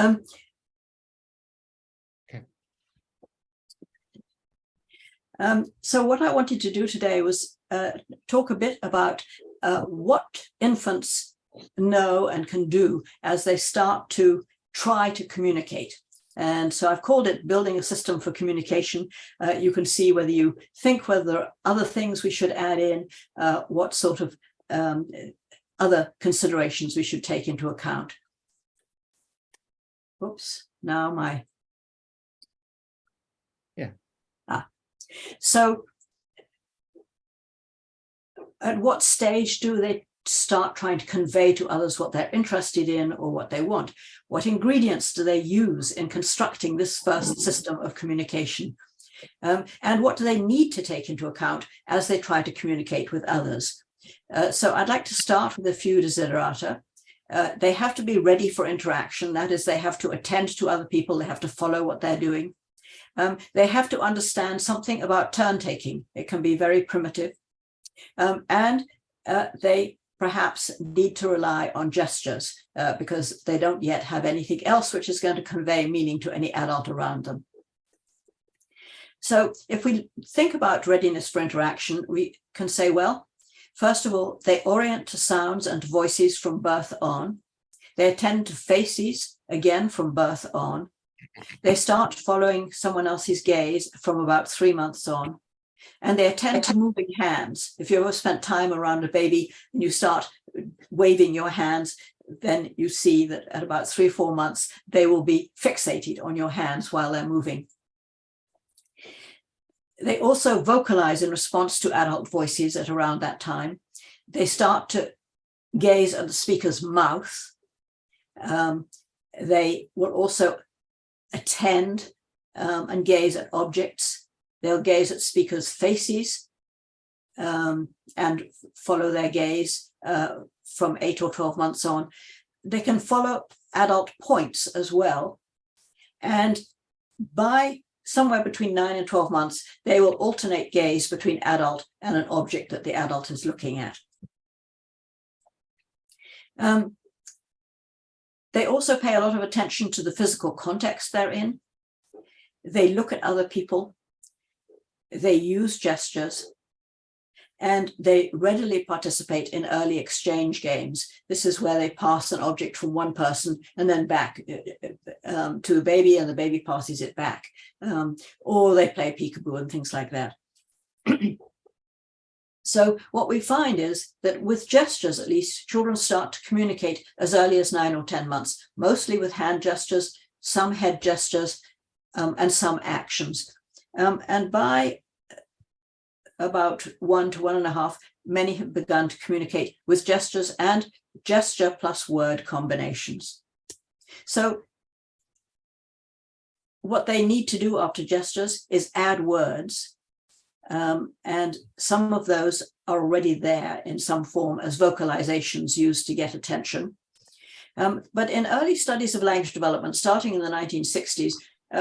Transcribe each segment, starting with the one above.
Okay. So what I wanted to do today was talk a bit about what infants know and can do as they start to try to communicate. And so I've called it building a system for communication. You can see whether you think whether there are other things we should add in, what sort of other considerations we should take into account. Oops, now my... Yeah. So at what stage do they start trying to convey to others what they're interested in or what they want? What ingredients do they use in constructing this first system of communication? And what do they need to take into account as they try to communicate with others? So I'd like to start with a few desiderata. They have to be ready for interaction. That is, they have to attend to other people. They have to follow what they're doing. They have to understand something about turn taking. It can be very primitive. And they perhaps need to rely on gestures because they don't yet have anything else which is going to convey meaning to any adult around them. So if we think about readiness for interaction, we can say, well, first of all, they orient to sounds and voices from birth on. They attend to faces, again, from birth on. They start following someone else's gaze from about 3 months on. And they attend to moving hands. If you ever spent time around a baby and you start waving your hands, then you see that at about 3 or 4 months, they will be fixated on your hands while they're moving. They also vocalize in response to adult voices at around that time. They start to gaze at the speaker's mouth. They will also attend and gaze at objects. They'll gaze at speakers' faces and follow their gaze from 8 or 12 months on. They can follow adult points as well. And by somewhere between 9 and 12 months, they will alternate gaze between adult and an object that the adult is looking at. They also pay a lot of attention to the physical context they're in. They look at other people. They use gestures, and they readily participate in early exchange games. This is where they pass an object from one person and then back to the baby, and the baby passes it back. Or they play peekaboo and things like that. So what we find is that with gestures, at least, children start to communicate as early as 9 or 10 months, mostly with hand gestures, some head gestures, and some actions. And by about 1 to 1.5, many have begun to communicate with gestures and gesture plus word combinations. So what they need to do after gestures is add words. And some of those are already there in some form as vocalizations used to get attention. But in early studies of language development, starting in the 1960s,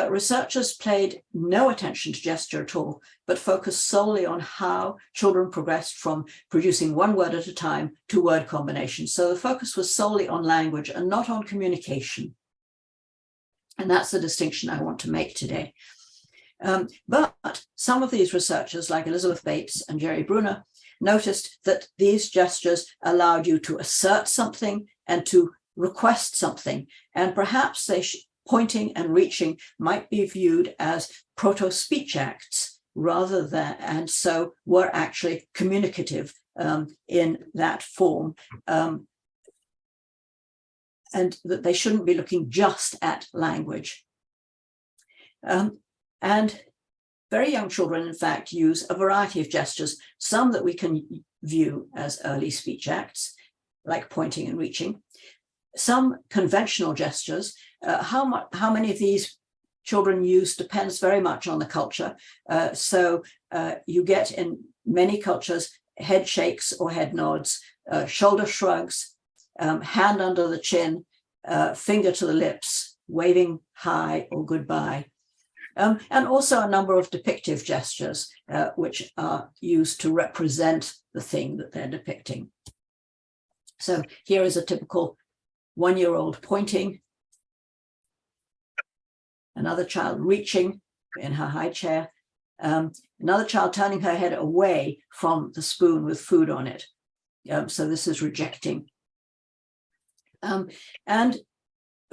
researchers paid no attention to gesture at all, but focused solely on how children progressed from producing one word at a time to word combinations. So the focus was solely on language and not on communication. And that's the distinction I want to make today. But some of these researchers, like Elizabeth Bates and Jerry Bruner, noticed that these gestures allowed you to assert something and to request something. And perhaps pointing and reaching might be viewed as proto-speech acts rather than, and so were actually communicative in that form. And that they shouldn't be looking just at language. And very young children, in fact, use a variety of gestures, some that we can view as early speech acts, like pointing and reaching, some conventional gestures. How many of these children use depends very much on the culture. So you get in many cultures head shakes or head nods, shoulder shrugs, hand under the chin, finger to the lips, waving hi or goodbye. And also a number of depictive gestures, which are used to represent the thing that they're depicting. So here is a typical 1-year-old pointing. another child reaching in her high chair, another child turning her head away from the spoon with food on it. So this is rejecting. And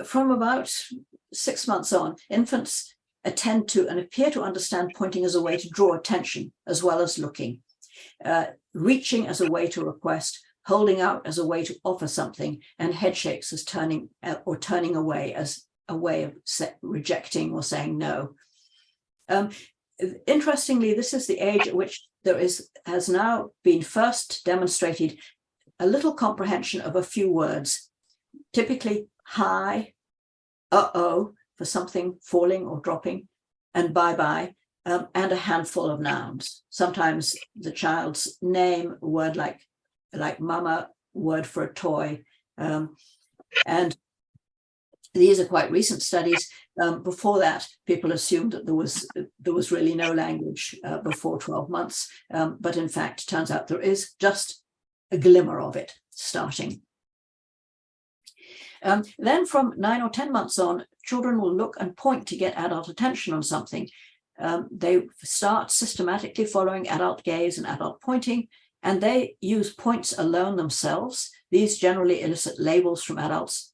from about 6 months on, infants attend to and appear to understand pointing as a way to draw attention as well as looking, reaching as a way to request, holding out as a way to offer something, and head shakes as turning or turning away as a way of rejecting or saying no. Interestingly, this is the age at which there has now been first demonstrated a little comprehension of a few words, typically hi, uh-oh, for something falling or dropping, and bye-bye, and a handful of nouns. Sometimes the child's name, a word like mama, word for a toy. And these are quite recent studies. Before that, people assumed that there was really no language before 12 months. But in fact, it turns out there is just a glimmer of it starting. Then from 9 or 10 months on, children will look and point to get adult attention on something. They start systematically following adult gaze and adult pointing, and they use points alone themselves. These generally elicit labels from adults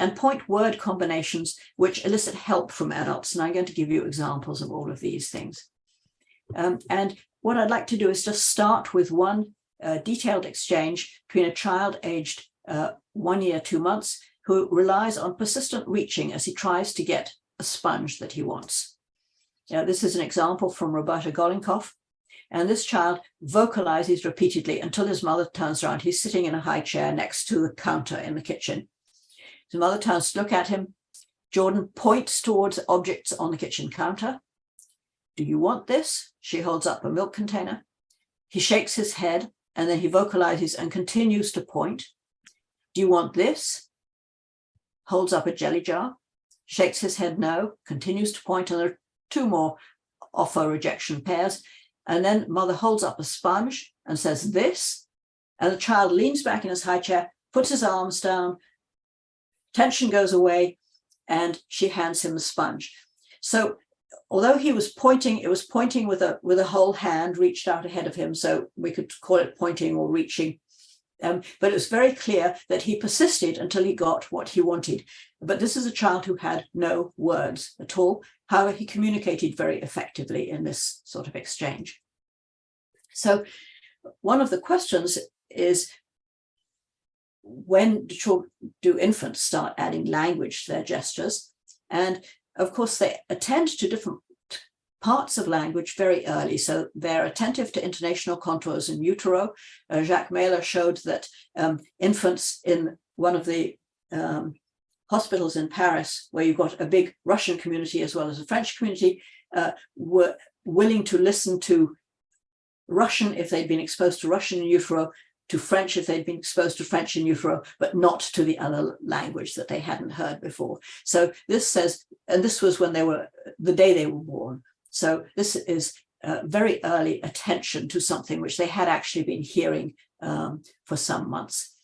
and point word combinations which elicit help from adults. And I'm going to give you examples of all of these things. And what I'd like to do is just start with one detailed exchange between a child aged 1 year, 2 months, who relies on persistent reaching as he tries to get a sponge that he wants. This is an example from Roberta Golinkoff. And this child vocalizes repeatedly until his mother turns around. He's sitting in a high chair next to the counter in the kitchen. His mother turns to look at him. Jordan points towards objects on the kitchen counter. Do you want this? She holds up a milk container. He shakes his head, and then he vocalizes and continues to point. Do you want this? Holds up a jelly jar. Shakes his head no, continues to point, and there are 2 more offer rejection pairs. And then mother holds up a sponge and says this, and the child leans back in his high chair, puts his arms down, tension goes away, and she hands him the sponge. So although he was pointing, it was pointing with a whole hand reached out ahead of him, so we could call it pointing or reaching. But it was very clear that he persisted until he got what he wanted. But this is a child who had no words at all. However, he communicated very effectively in this sort of exchange. So one of the questions is, when do infants start adding language to their gestures? And of course, they attend to different parts of language very early. So they're attentive to intonational contours in utero. Jacques Mehler showed that infants in one of the hospitals in Paris, where you've got a big Russian community as well as a French community, were willing to listen to Russian if they'd been exposed to Russian in utero, to French if they'd been exposed to French in utero, but not to the other language that they hadn't heard before. So this says, and this was when they were, the day they were born. So this is very early attention to something which they had actually been hearing for some months.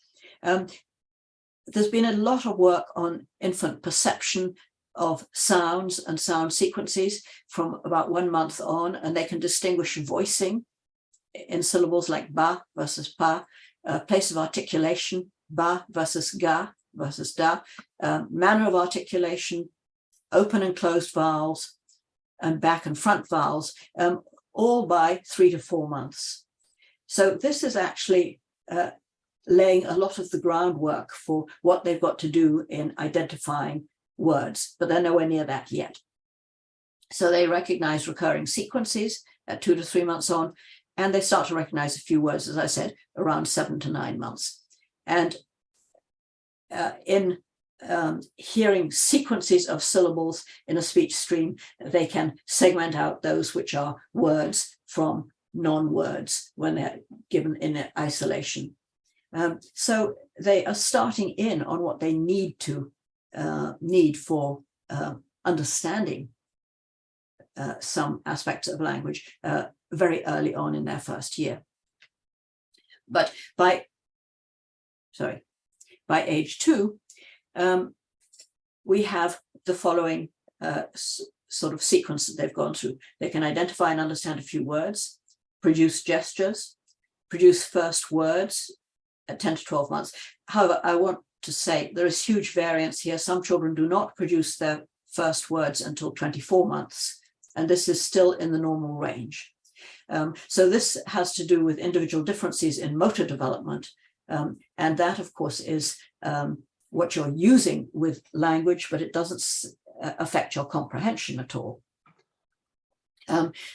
There's been a lot of work on infant perception of sounds and sound sequences from about 1 month on, and they can distinguish voicing in syllables like ba versus pa, place of articulation, ba versus ga versus da, manner of articulation, open and closed vowels, and back and front vowels, all by 3 to 4 months. So this is actually laying a lot of the groundwork for what they've got to do in identifying words, but they're nowhere near that yet. So they recognize recurring sequences at 2 to 3 months on, and they start to recognize a few words, as I said, around 7 to 9 months. And in hearing sequences of syllables in a speech stream, they can segment out those which are words from non-words when they're given in isolation. So they are starting in on what they need for understanding some aspects of language very early on in their first year. But by age 2, we have the following sort of sequence that they've gone through. They can identify and understand a few words, produce gestures, produce first words at 10 to 12 months. However, I want to say there is huge variance here. Some children do not produce their first words until 24 months, and this is still in the normal range. So this has to do with individual differences in motor development, and that, of course, is what you're using with language, but it doesn't affect your comprehension at all.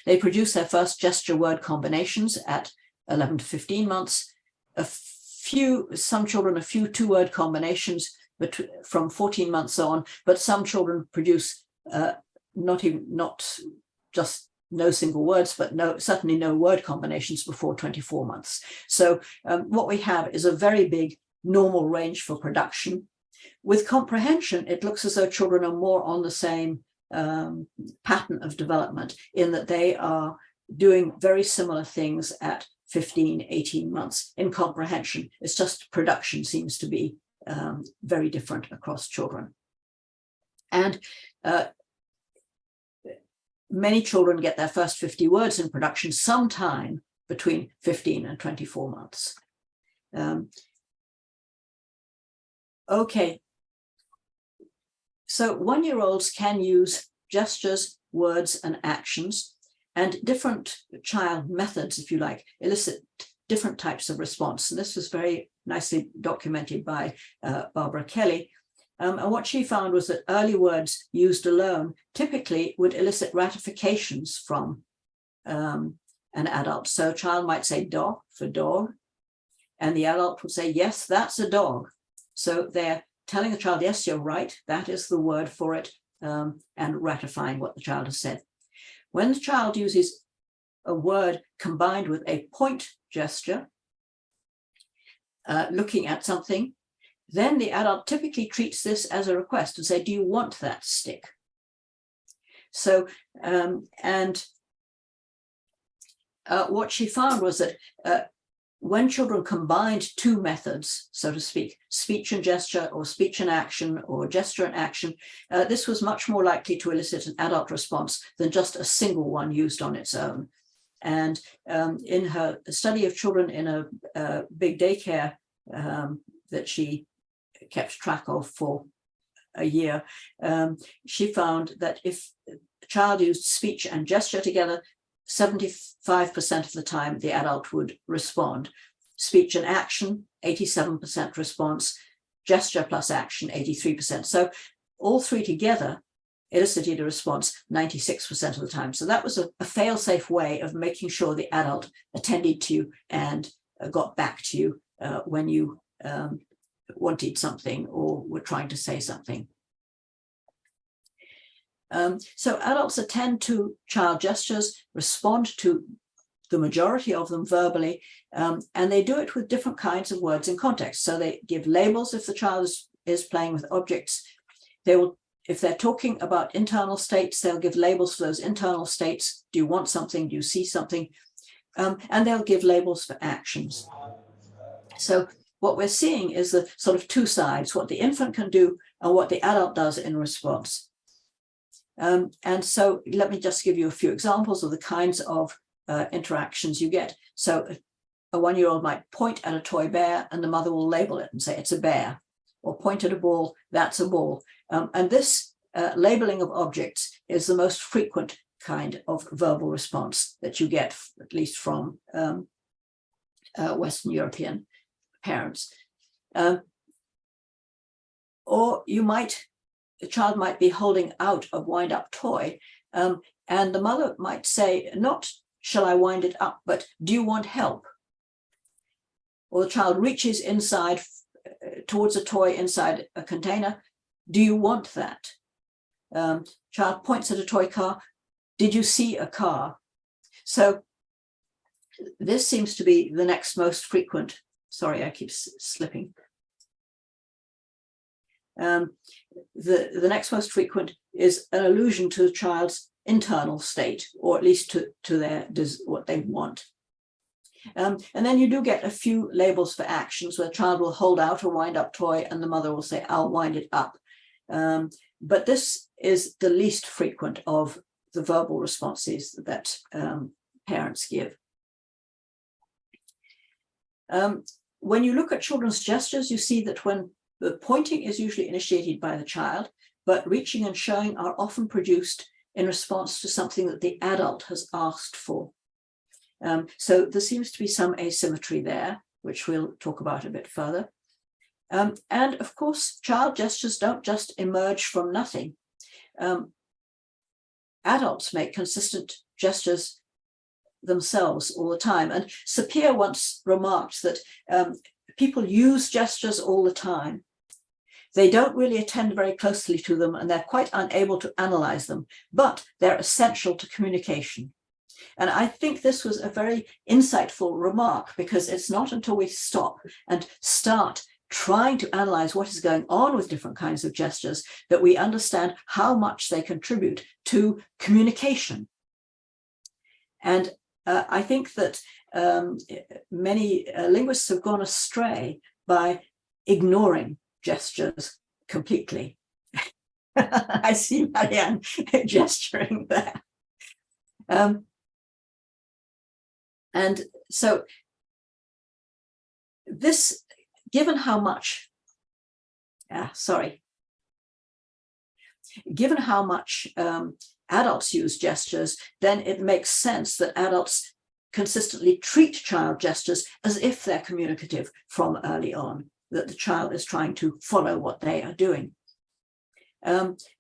They produce their first gesture word combinations at 11 to 15 months. Some children, a few two-word combinations from 14 months on, but some children produce not just no single words, but certainly no word combinations before 24 months. So what we have is a very big normal range for production. With comprehension, it looks as though children are more on the same pattern of development, in that they are doing very similar things at 15, 18 months in comprehension. It's just production seems to be very different across children. And many children get their first 50 words in production sometime between 15 and 24 months. Okay. So 1-year-olds can use gestures, words, and actions, and different child methods, if you like, elicit different types of response. And this was very nicely documented by Barbara Kelly. And what she found was that early words used alone typically would elicit ratifications from an adult. So a child might say dog for dog, and the adult would say, yes, that's a dog. So they're telling the child, yes, you're right, that is the word for it, and ratifying what the child has said. When the child uses a word combined with a point gesture, looking at something, then the adult typically treats this as a request and say, do you want that stick? So, what she found was that when children combined two methods, so to speak, speech and gesture, or speech and action, or gesture and action, this was much more likely to elicit an adult response than just a single one used on its own. And in her study of children in a big daycare that she kept track of for a year, she found that if a child used speech and gesture together, 75% of the time the adult would respond. Speech and action, 87% response. Gesture plus action, 83%. So all three together elicited a response 96% of the time. So that was a fail-safe way of making sure the adult attended to you and got back to you when you wanted something or were trying to say something. So adults attend to child gestures, respond to the majority of them verbally, and they do it with different kinds of words in context. So they give labels if the child is playing with objects. They will, if they're talking about internal states, they'll give labels for those internal states. Do you want something? Do you see something? And they'll give labels for actions. So what we're seeing is the sort of two sides, what the infant can do and what the adult does in response. And so let me just give you a few examples of the kinds of interactions you get. So a 1-year-old might point at a toy bear and the mother will label it and say it's a bear, or point at a ball, that's a ball. And this labeling of objects is the most frequent kind of verbal response that you get, at least from Western European parents. Or the child might be holding out a wind-up toy, and the mother might say, not, shall I wind it up, but do you want help? Or the child reaches inside towards a toy inside a container. Do you want that? Child points at a toy car. Did you see a car? So this seems to be the next most frequent. Sorry, I keep slipping. The next most frequent is an allusion to the child's internal state, or at least to their what they want. And then you do get a few labels for actions where the child will hold out a wind-up toy and the mother will say, I'll wind it up. But this is the least frequent of the verbal responses that parents give. When you look at children's gestures, you see that when the pointing is usually initiated by the child, but reaching and showing are often produced in response to something that the adult has asked for. So there seems to be some asymmetry there, which we'll talk about a bit further. And of course, child gestures don't just emerge from nothing. Adults make consistent gestures themselves all the time. And Sapir once remarked that people use gestures all the time. They don't really attend very closely to them, and they're quite unable to analyze them, but they're essential to communication. And I think this was a very insightful remark, because it's not until we stop and start trying to analyze what is going on with different kinds of gestures that we understand how much they contribute to communication. And I think that many linguists have gone astray by ignoring gestures completely. I see Marianne gesturing there. And so this, given how much, given how much adults use gestures, then it makes sense that adults consistently treat child gestures as if they're communicative from early on, that the child is trying to follow what they are doing.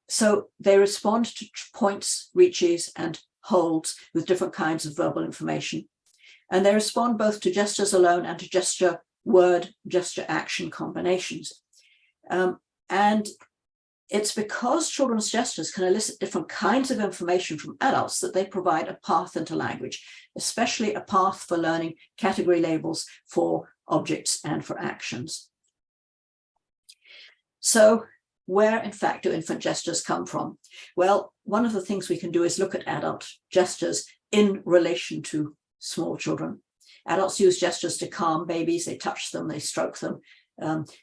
So they respond to points, reaches, and holds with different kinds of verbal information. And they respond both to gestures alone and to gesture word, gesture action combinations. And it's because children's gestures can elicit different kinds of information from adults that they provide a path into language, especially a path for learning category labels for objects and for actions. So where, in fact, do infant gestures come from? Well, one of the things we can do is look at adult gestures in relation to small children. Adults use gestures to calm babies. They touch them, they stroke them.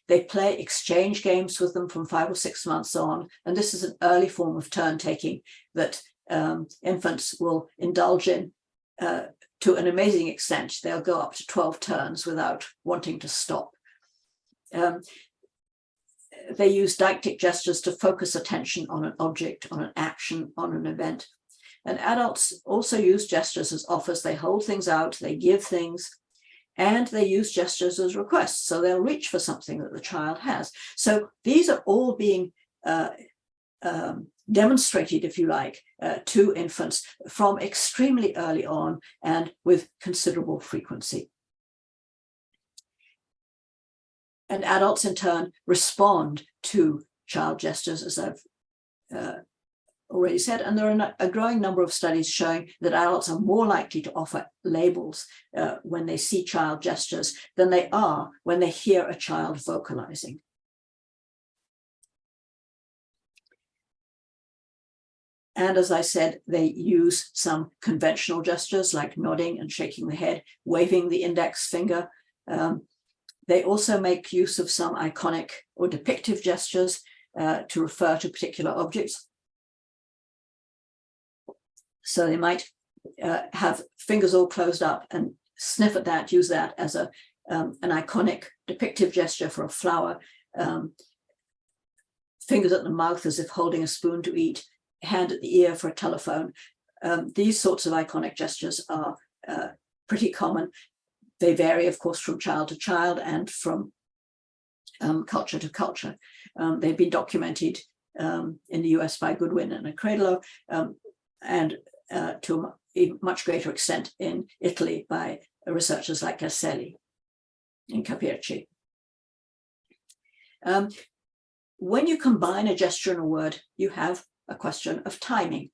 They play exchange games with them from 5 or 6 months on. And this is an early form of turn taking that infants will indulge in to an amazing extent. They'll go up to 12 turns without wanting to stop. They use deictic gestures to focus attention on an object, on an action, on an event. And adults also use gestures as offers. They hold things out, they give things, and they use gestures as requests. So they'll reach for something that the child has. So these are all being demonstrated, if you like, to infants from extremely early on and with considerable frequency. And adults, in turn, respond to child gestures, as I've already said. And there are a growing number of studies showing that adults are more likely to offer labels when they see child gestures than they are when they hear a child vocalizing. And as I said, they use some conventional gestures like nodding and shaking the head, waving the index finger. They also make use of some iconic or depictive gestures to refer to particular objects. So they might have fingers all closed up and sniff at that, use that as an iconic depictive gesture for a flower, fingers at the mouth as if holding a spoon to eat, hand at the ear for a telephone. These sorts of iconic gestures are pretty common. They vary, of course, from child to child and from culture to culture. They've been documented in the US by Goodwin and Acredolo, and to a much greater extent in Italy by researchers like Caselli and Capirci. When you combine a gesture and a word, you have a question of timing,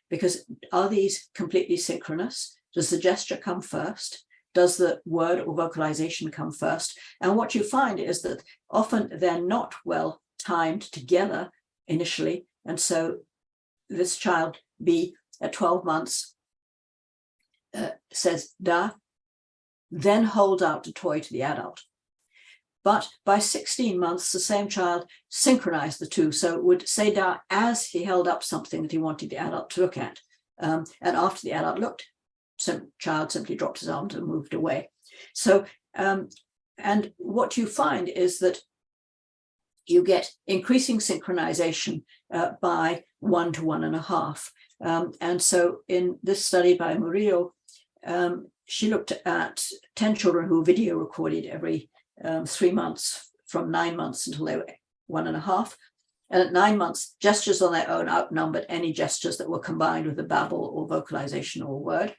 because are these completely synchronous? Does the gesture come first? Does the word or vocalization come first? And what you find is that often they're not well timed together initially. And so this child B at 12 months says da, then holds out the toy to the adult. But by 16 months, the same child synchronized the two. So would say da as he held up something that he wanted the adult to look at. And after the adult looked, child simply dropped his arms and moved away. So, and what you find is that you get increasing synchronization by 1 to 1.5. And so in this study by Murillo, she looked at 10 children who video recorded every 3 months, from 9 months until they were 1.5. And at 9 months, gestures on their own outnumbered any gestures that were combined with a babble or vocalization or word.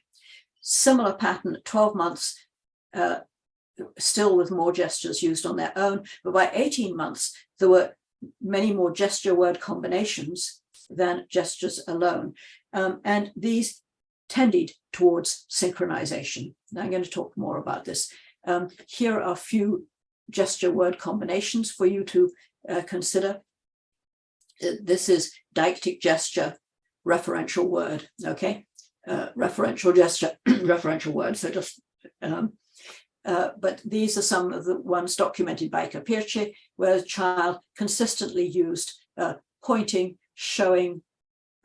Similar pattern at 12 months, still with more gestures used on their own. But by 18 months, there were many more gesture word combinations than gestures alone. And these tended towards synchronization. Now I'm going to talk more about this. Here are a few gesture word combinations for you to consider. This is deictic gesture, referential word, okay? Referential gesture, referential word. So just, but these are some of the ones documented by Capirce, where the child consistently used pointing, showing,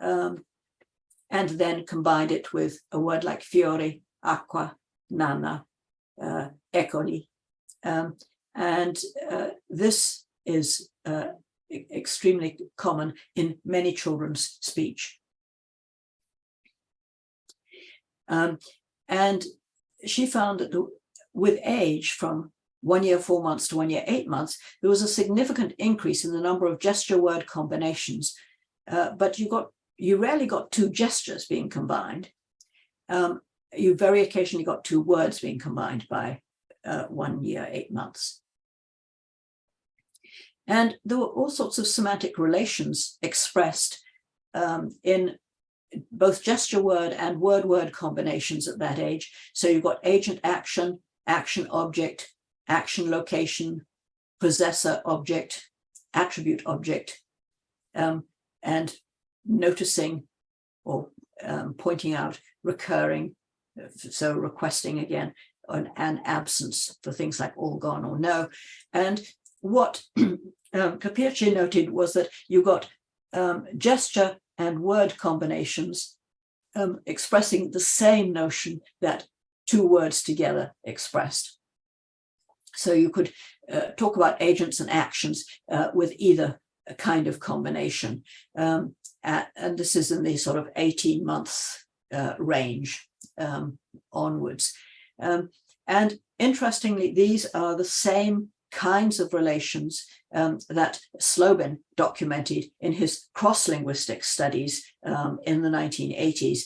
and then combined it with a word like fiore, acqua, nana, ecoli. And this is extremely common in many children's speech. And she found that with age, from 1 year 4 months to 1 year 8 months, there was a significant increase in the number of gesture word combinations, but you rarely got two gestures being combined. You very occasionally got two words being combined by 1 year 8 months. And there were all sorts of semantic relations expressed in both gesture word and word combinations at that age. So you've got agent action, action object, action location, possessor object, attribute object, and noticing or pointing out, recurring, so requesting again, an absence for things like all gone or no. And what Capirce noted was that you got gesture and word combinations expressing the same notion that two words together expressed. So you could talk about agents and actions with either kind of combination. And this is in the sort of 18 months range onwards. And interestingly, these are the same kinds of relations that Slobin documented in his cross-linguistic studies in the 1980s,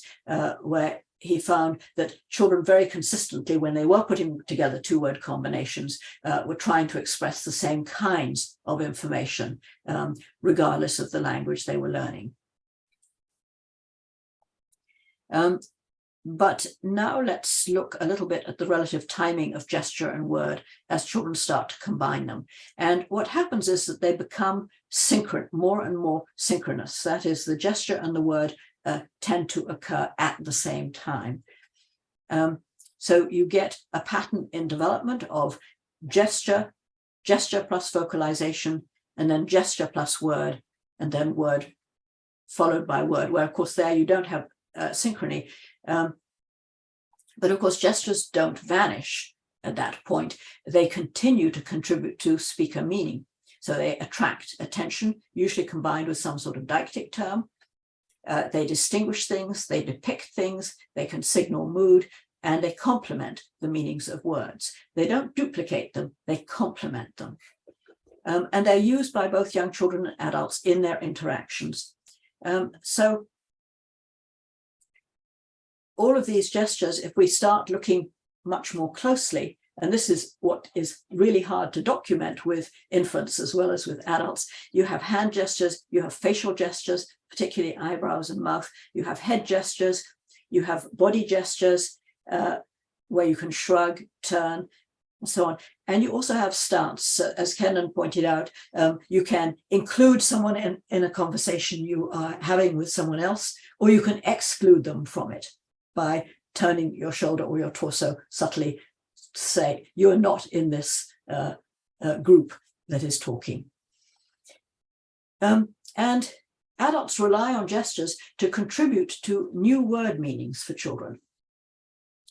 where he found that children very consistently, when they were putting together two-word combinations, were trying to express the same kinds of information, regardless of the language they were learning. But now let's look a little bit at the relative timing of gesture and word as children start to combine them. And what happens is that they become more and more synchronous. That is, the gesture and the word tend to occur at the same time. So you get a pattern in development of gesture plus vocalization, and then gesture plus word, and then word followed by word, where of course there you don't have synchrony. But of course, gestures don't vanish at that point. They continue to contribute to speaker meaning. So they attract attention, usually combined with some sort of deictic term. They distinguish things, they depict things, they can signal mood, and they complement the meanings of words. They don't duplicate them, they complement them. And they're used by both young children and adults in their interactions. So all of these gestures, if we start looking much more closely, and this is what is really hard to document with infants as well as with adults, you have hand gestures, you have facial gestures, particularly eyebrows and mouth, you have head gestures, you have body gestures where you can shrug, turn, and so on. And you also have stance. As Kenan pointed out, you can include someone in a conversation you are having with someone else, or you can exclude them from it by turning your shoulder or your torso subtly to say, you're not in this group that is talking. And adults rely on gestures to contribute to new word meanings for children.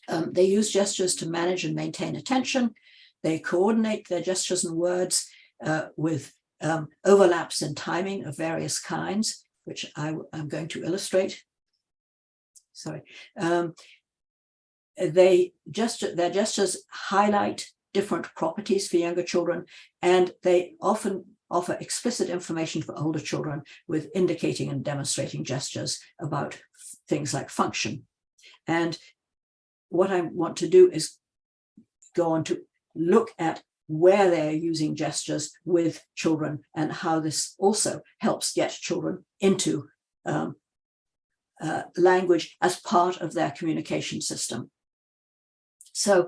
They use gestures to manage and maintain attention. They coordinate their gestures and words with overlaps in timing of various kinds, which I'm going to illustrate. Sorry. Their gestures highlight different properties for younger children, and they often offer explicit information for older children with indicating and demonstrating gestures about things like function. And what I want to do is go on to look at where they're using gestures with children and how this also helps get children into language as part of their communication system. So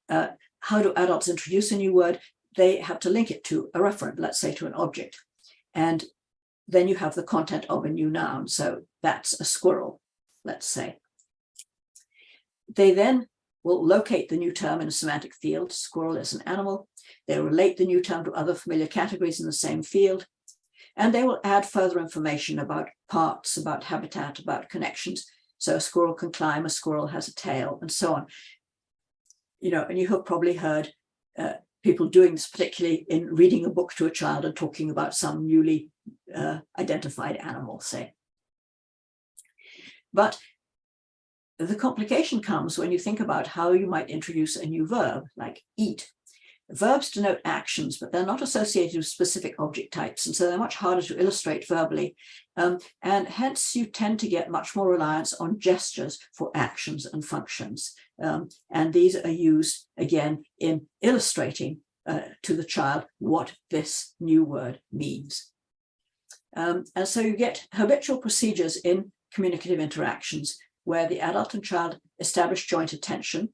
how do adults introduce a new word? They have to link it to a referent, let's say to an object. And then you have the content of a new noun. So that's a squirrel, let's say. They then will locate the new term in a semantic field. Squirrel is an animal. They relate the new term to other familiar categories in the same field. And they will add further information about parts, about habitat, about connections. So a squirrel can climb, a squirrel has a tail, and so on. You know, and you have probably heard people doing this, particularly in reading a book to a child and talking about some newly identified animal, say. But the complication comes when you think about how you might introduce a new verb, like eat. Verbs denote actions, but they're not associated with specific object types, and so they're much harder to illustrate verbally. And hence you tend to get much more reliance on gestures for actions and functions. And these are used, again, in illustrating to the child what this new word means. And so you get habitual procedures in communicative interactions where the adult and child establish joint attention,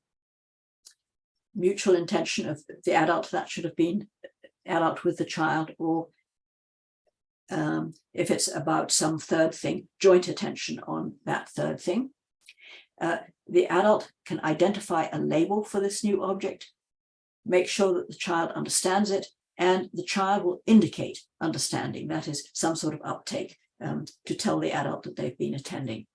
mutual intention of the adult, that should have been adult with the child, or if it's about some third thing, joint attention on that third thing. The adult can identify a label for this new object, make sure that the child understands it, and the child will indicate understanding, that is some sort of uptake, to tell the adult that they've been attending.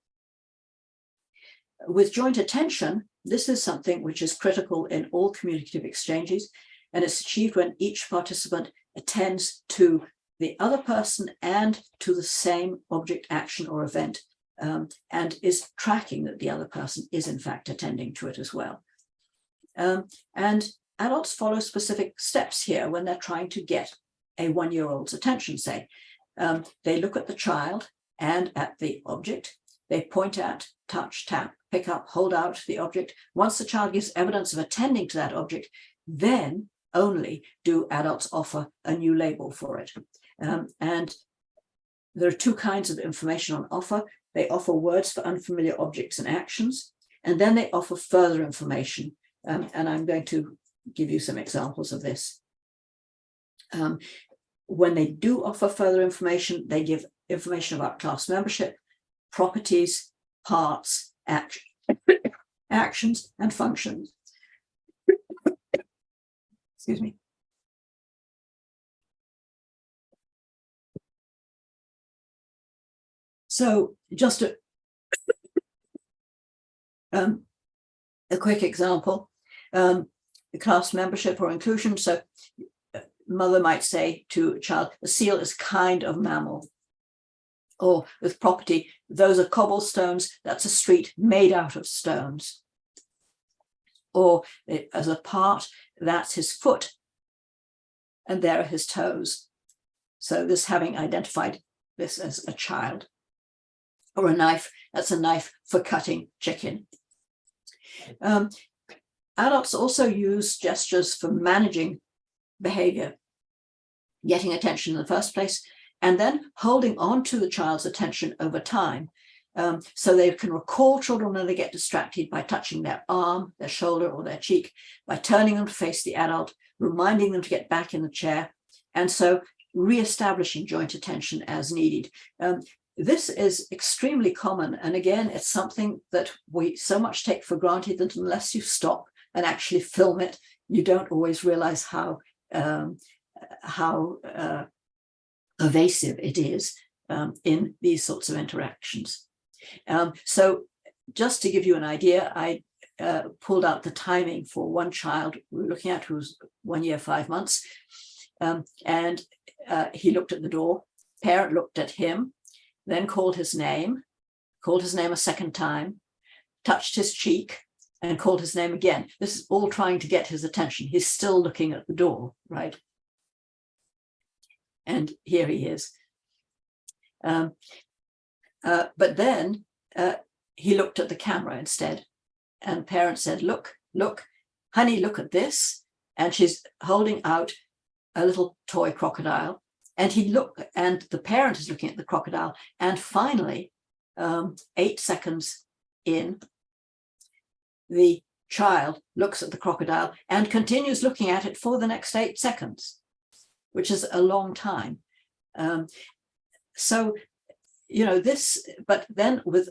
With joint attention, this is something which is critical in all communicative exchanges, and it's achieved when each participant attends to the other person and to the same object, action, or event, and is tracking that the other person is in fact attending to it as well. And adults follow specific steps here when they're trying to get a one-year-old's attention, say. They look at the child and at the object. They point at, touch, tap, pick up, hold out the object. Once the child gives evidence of attending to that object, then only do adults offer a new label for it. And there are two kinds of information on offer. They offer words for unfamiliar objects and actions, and then they offer further information. And I'm going to give you some examples of this. When they do offer further information, they give information about class membership, properties, parts, actions, and functions. Excuse me. So just a quick example, the class membership or inclusion. So mother might say to a child, a seal is kind of mammal. Or with property, those are cobblestones, that's a street made out of stones. Or as a part, that's his foot, and there are his toes. So this having identified this as a child. Or a knife, that's a knife for cutting chicken. Adults also use gestures for managing behavior, getting attention in the first place, and then holding on to the child's attention over time. So they can recall children when they get distracted by touching their arm, their shoulder, or their cheek, by turning them to face the adult, reminding them to get back in the chair, and so re-establishing joint attention as needed. This is extremely common, and again, it's something that we so much take for granted that unless you stop and actually film it, you don't always realize how how pervasive it is in these sorts of interactions. So just to give you an idea, I pulled out the timing for one child we were looking at who was 1 year, 5 months. And he looked at the door, parent looked at him, then called his name a second time, touched his cheek, and called his name again. This is all trying to get his attention. He's still looking at the door, right? And here he is. But then he looked at the camera instead, and parent said, look, honey, look at this. And she's holding out a little toy crocodile. And and the parent is looking at the crocodile. And finally, 8 seconds in, the child looks at the crocodile and continues looking at it for the next 8 seconds, which is a long time. So, but then with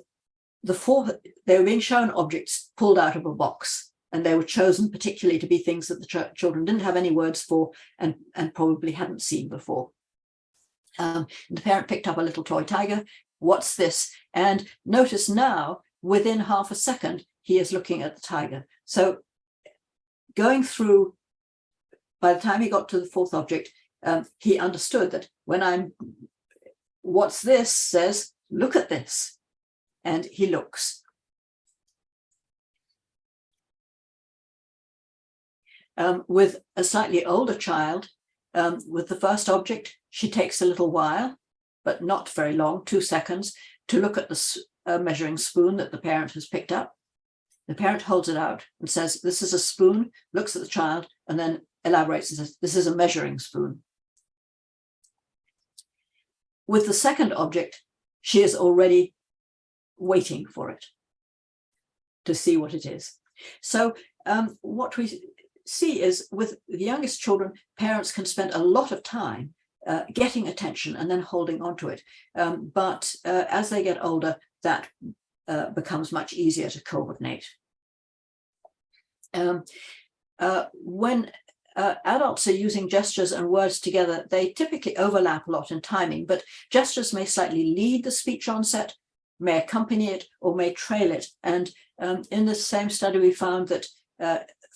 the 4, they were being shown objects pulled out of a box, and they were chosen particularly to be things that the children didn't have any words for and probably hadn't seen before. The parent picked up a little toy tiger. What's this? And notice now, within half a second, he is looking at the tiger. So going through, by the time he got to the 4th object, he understood that when what's this says, look at this. And he looks. With a slightly older child, with the first object, she takes a little while, but not very long, 2 seconds, to look at the measuring spoon that the parent has picked up. The parent holds it out and says, this is a spoon, looks at the child, and then elaborates and says, this is a measuring spoon. With the second object, she is already waiting for it to see what it is. So what we see is with the youngest children, parents can spend a lot of time getting attention and then holding on to it. But as they get older, that becomes much easier to coordinate. When adults are using gestures and words together, they typically overlap a lot in timing, but gestures may slightly lead the speech onset, may accompany it, or may trail it. And in the same study, we found that,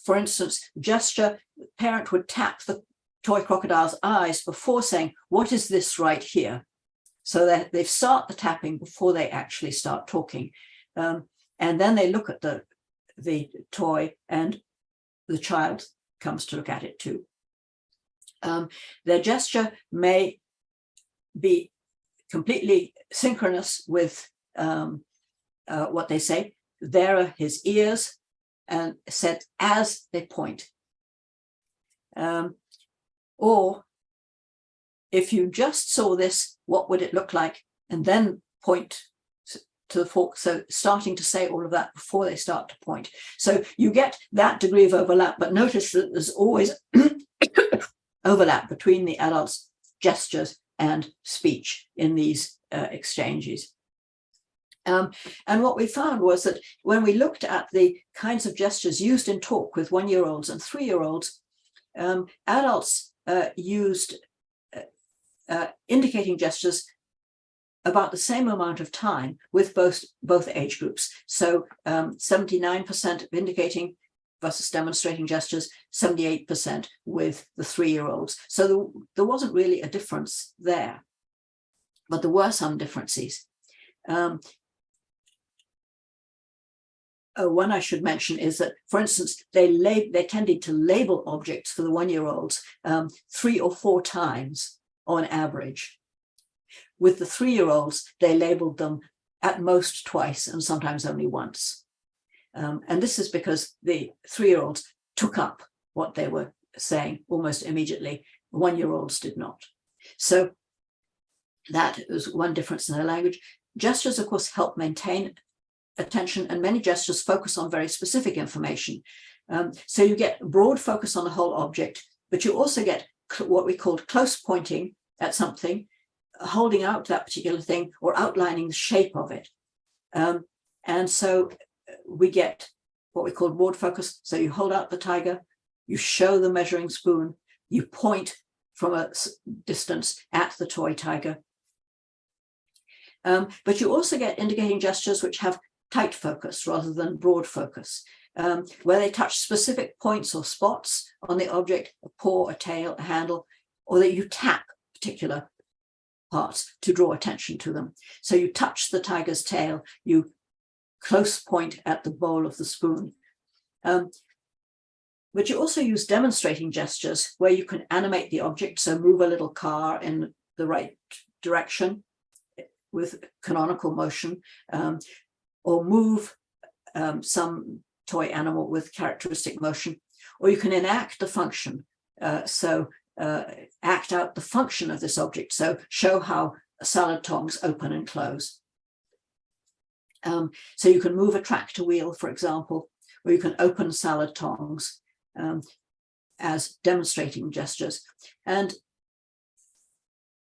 for instance, gesture, parent would tap the toy crocodile's eyes before saying, what is this right here? So that they start the tapping before they actually start talking. And then they look at the toy, and the child comes to look at it too. Their gesture may be completely synchronous with what they say. There are his ears, and said as they point. Or if you just saw this, what would it look like? And then point to the fork. So starting to say all of that before they start to point. So you get that degree of overlap, but notice that there's always overlap between the adults' gestures and speech in these exchanges. And what we found was that when we looked at the kinds of gestures used in talk with 1-year-olds and 3-year-olds, adults used indicating gestures about the same amount of time with both age groups. So 79% of indicating versus demonstrating gestures, 78% with the 3-year-olds. So there wasn't really a difference there, but there were some differences. One I should mention is that, for instance, they tended to label objects for the 1-year-olds 3 or 4 times on average. With the 3-year-olds, they labeled them at most twice and sometimes only once. And this is because the 3-year-olds took up what they were saying almost immediately. The 1-year-olds did not. So that is one difference in their language. Gestures, of course, help maintain attention, and many gestures focus on very specific information. So you get broad focus on the whole object, but you also get what we call close pointing at something, holding out that particular thing or outlining the shape of it. And so we get what we call broad focus. So you hold out the tiger, you show the measuring spoon, you point from a distance at the toy tiger. But you also get indicating gestures which have tight focus rather than broad focus, where they touch specific points or spots on the object, a paw, a tail, a handle, or that you tap particular parts to draw attention to them. So you touch the tiger's tail, you close point at the bowl of the spoon. But you also use demonstrating gestures where you can animate the object, so move a little car in the right direction with canonical motion, or move some toy animal with characteristic motion, or you can enact the function, act out the function of this object, so show how salad tongs open and close. So you can move a tractor wheel, for example, or you can open salad tongs as demonstrating gestures. And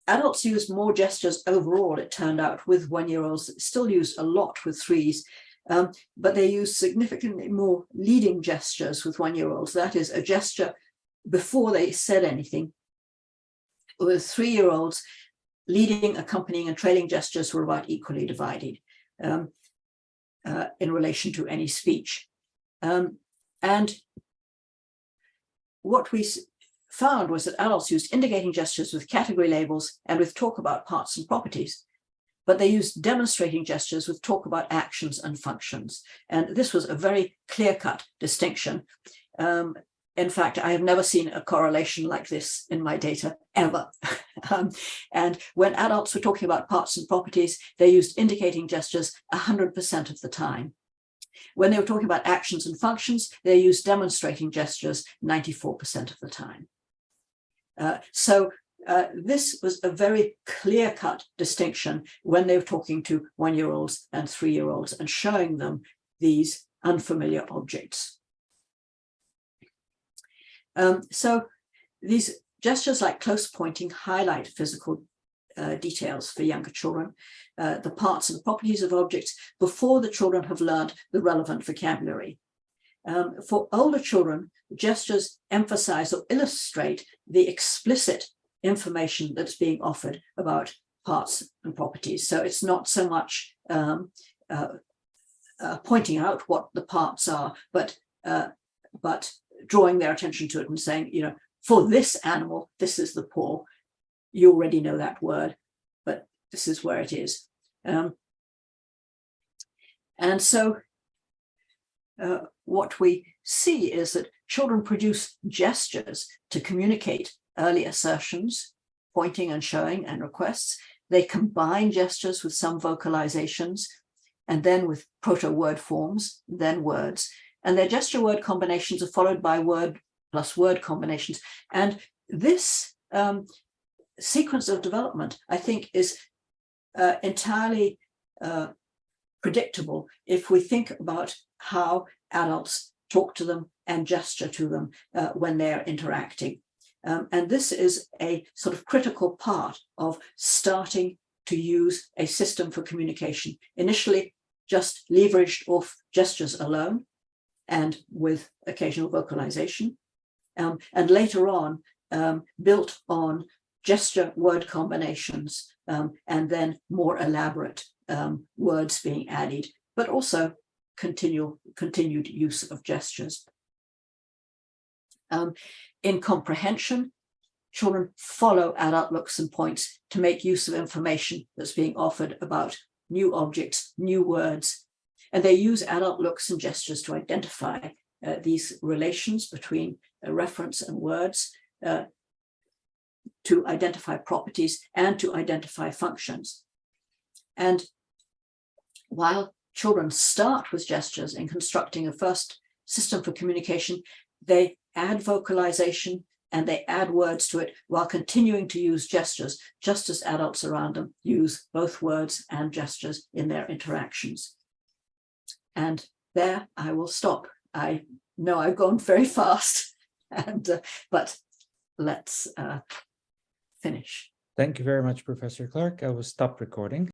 adults use more gestures overall, it turned out, with 1-year-olds, still used a lot with 3s, but they use significantly more leading gestures with 1-year-olds. That is, a gesture before they said anything. With 3-year-olds, leading, accompanying, and trailing gestures were about equally divided in relation to any speech. And what we found was that adults used indicating gestures with category labels and with talk about parts and properties, but they used demonstrating gestures with talk about actions and functions. And this was a very clear-cut distinction. In fact, I have never seen a correlation like this in my data, ever. And when adults were talking about parts and properties, they used indicating gestures 100% of the time. When they were talking about actions and functions, they used demonstrating gestures 94% of the time. So this was a very clear-cut distinction when they were talking to 1-year-olds and 3-year-olds and showing them these unfamiliar objects. So these gestures like close pointing highlight physical details for younger children, the parts and properties of objects before the children have learned the relevant vocabulary. For older children, gestures emphasize or illustrate the explicit information that's being offered about parts and properties. So it's not so much pointing out what the parts are, but drawing their attention to it and saying, you know, for this animal, this is the paw. You already know that word, but this is where it is. And so what we see is that children produce gestures to communicate early assertions, pointing and showing and requests. They combine gestures with some vocalizations, and then with proto-word forms, then words. And their gesture-word combinations are followed by word plus word combinations. And this sequence of development, I think, is entirely predictable if we think about how adults talk to them and gesture to them when they're interacting. And this is a sort of critical part of starting to use a system for communication. Initially, just leveraged off gestures alone and with occasional vocalization. And later on, built on gesture word combinations and then more elaborate words being added, but also continued use of gestures. In comprehension, children follow adult looks and points to make use of information that's being offered about new objects, new words, and they use adult looks and gestures to identify these relations between a reference and words, to identify properties and to identify functions. And while children start with gestures in constructing a first system for communication, they add vocalization and they add words to it while continuing to use gestures, just as adults around them use both words and gestures in their interactions. And there I will stop. I know I've gone very fast, but let's finish. Thank you very much, Professor Clark. I will stop recording.